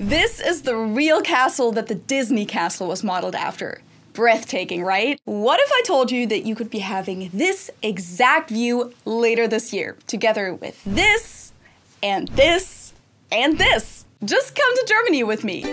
This is the real castle that the Disney castle was modeled after. Breathtaking, right? What if I told you that you could be having this exact view later this year, together with this, and this, and this? Just come to Germany with me.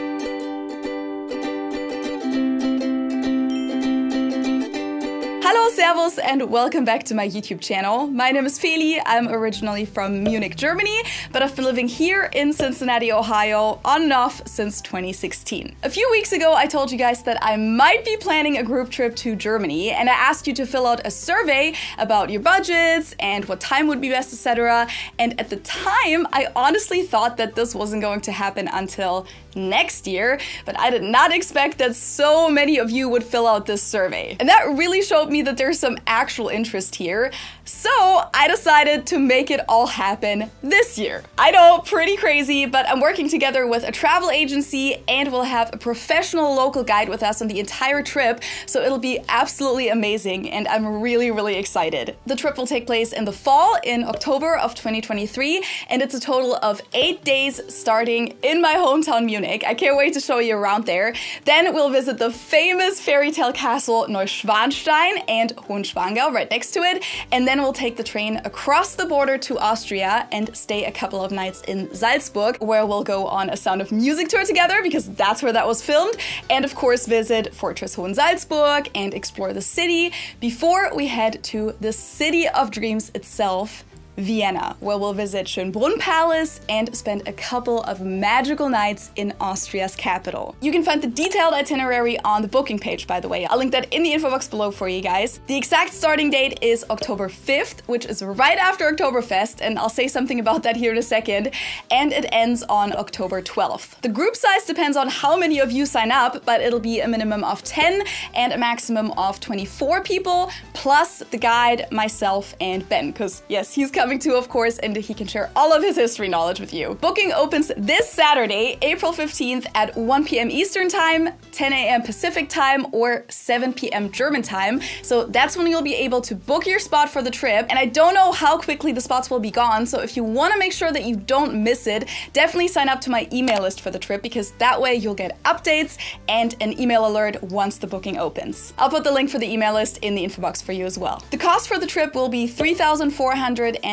Hello, servus, and welcome back to my YouTube channel. My name is Feli. I'm originally from Munich, Germany, but I've been living here in Cincinnati, Ohio, on and off since 2016. A few weeks ago, I told you guys that I might be planning a group trip to Germany, and I asked you to fill out a survey about your budgets and what time would be best, etc. And at the time, I honestly thought that this wasn't going to happen until next year, but I did not expect that so many of you would fill out this survey. And that really showed me that there's some actual interest here. So I decided to make it all happen this year. I know, pretty crazy, but I'm working together with a travel agency and we'll have a professional local guide with us on the entire trip, so it'll be absolutely amazing and I'm really excited. The trip will take place in the fall, in October of 2023, and it's a total of 8 days starting in my hometown Munich. I can't wait to show you around there. Then we'll visit the famous fairy tale castle Neuschwanstein and Hohenschwangau right next to it, and then we'll take the train across the border to Austria and stay a couple of nights in Salzburg, where we'll go on a Sound of Music tour together, because that's where that was filmed, and of course visit Fortress Hohensalzburg and explore the city before we head to the city of dreams itself, Vienna, where we'll visit Schönbrunn Palace and spend a couple of magical nights in Austria's capital. You can find the detailed itinerary on the booking page, by the way. I'll link that in the info box below for you guys. The exact starting date is October 5th, which is right after Oktoberfest, and I'll say something about that here in a second, and it ends on October 12th. The group size depends on how many of you sign up, but it'll be a minimum of 10 and a maximum of 24 people, plus the guide, myself, and Ben, because yes, he's coming too, of course, and he can share all of his history knowledge with you. Booking opens this Saturday, April 15th at 1 p.m. Eastern Time, 10 a.m. Pacific Time, or 7 p.m. German Time. So that's when you'll be able to book your spot for the trip. And I don't know how quickly the spots will be gone, so if you want to make sure that you don't miss it, definitely sign up to my email list for the trip, because that way you'll get updates and an email alert once the booking opens. I'll put the link for the email list in the info box for you as well. The cost for the trip will be $3,499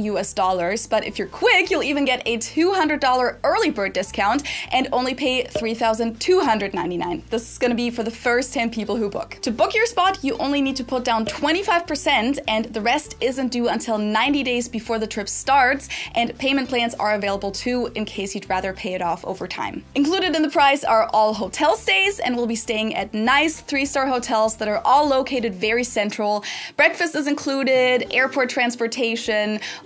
US, but if you're quick, you'll even get a $200 early bird discount and only pay $3,299. This is gonna be for the first 10 people who book. To book your spot, you only need to put down 25%, and the rest isn't due until 90 days before the trip starts, and payment plans are available too in case you'd rather pay it off over time. Included in the price are all hotel stays, and we'll be staying at nice 3-star hotels that are all located very central. Breakfast is included, airport transportation,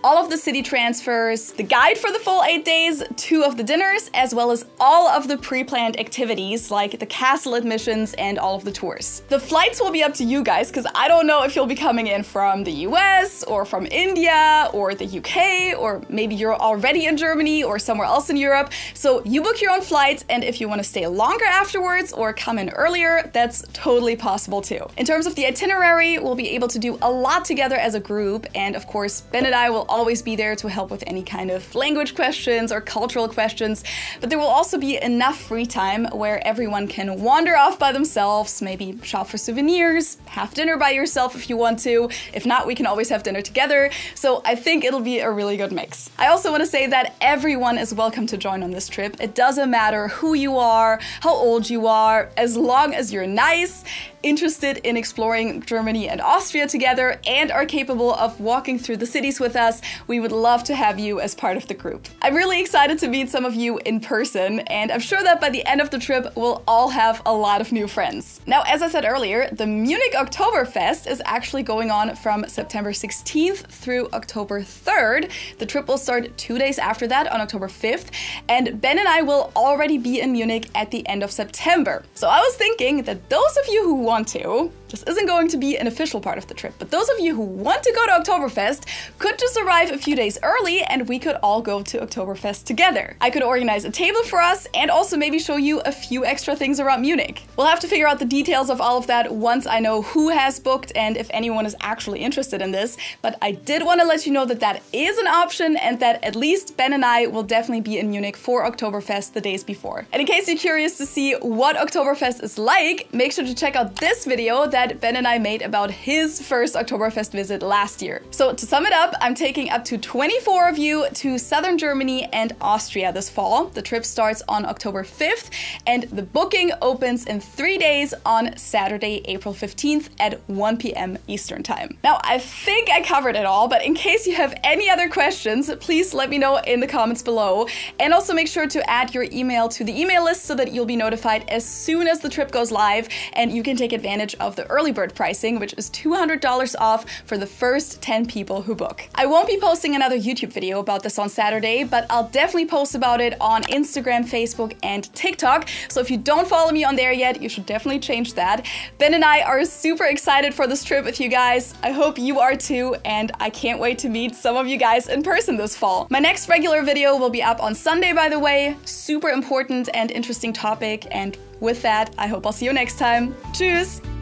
all of the city transfers, the guide for the full 8 days, 2 of the dinners, as well as all of the pre-planned activities like the castle admissions and all of the tours. The flights will be up to you guys, because I don't know if you'll be coming in from the US or from India or the UK, or maybe you're already in Germany or somewhere else in Europe. So you book your own flights, and if you want to stay longer afterwards or come in earlier, that's totally possible too. In terms of the itinerary, we'll be able to do a lot together as a group, and of course Ben and I will always be there to help with any kind of language questions or cultural questions, but there will also be enough free time where everyone can wander off by themselves, maybe shop for souvenirs, have dinner by yourself if you want to. If not, we can always have dinner together, so I think it'll be a really good mix. I also want to say that everyone is welcome to join on this trip. It doesn't matter who you are, how old you are, as long as you're nice, interested in exploring Germany and Austria together, and are capable of walking through the cities with us, we would love to have you as part of the group. I'm really excited to meet some of you in person, and I'm sure that by the end of the trip, we'll all have a lot of new friends. Now, as I said earlier, the Munich Oktoberfest is actually going on from September 16th through October 3rd. The trip will start 2 days after that on October 5th, and Ben and I will already be in Munich at the end of September. So I was thinking that those of you who want to, This isn't going to be an official part of the trip, but those of you who want to go to Oktoberfest could just arrive a few days early and we could all go to Oktoberfest together. I could organize a table for us and also maybe show you a few extra things around Munich. We'll have to figure out the details of all of that once I know who has booked and if anyone is actually interested in this, but I did want to let you know that that is an option and that at least Ben and I will definitely be in Munich for Oktoberfest the days before. And in case you're curious to see what Oktoberfest is like, make sure to check out this video that Ben and I made about his first Oktoberfest visit last year. So to sum it up, I'm taking up to 24 of you to southern Germany and Austria this fall. The trip starts on October 5th and the booking opens in 3 days on Saturday, April 15th at 1 p.m. Eastern Time. Now, I think I covered it all, but in case you have any other questions, please let me know in the comments below. And also make sure to add your email to the email list so that you'll be notified as soon as the trip goes live and you can take advantage of the early bird pricing, which is $200 off for the first 10 people who book. I won't be posting another YouTube video about this on Saturday, but I'll definitely post about it on Instagram, Facebook, and TikTok. So if you don't follow me on there yet, you should definitely change that. Ben and I are super excited for this trip with you guys. I hope you are too, and I can't wait to meet some of you guys in person this fall. My next regular video will be up on Sunday, by the way. Super important and interesting topic, and with that, I hope I'll see you next time. Tschüss!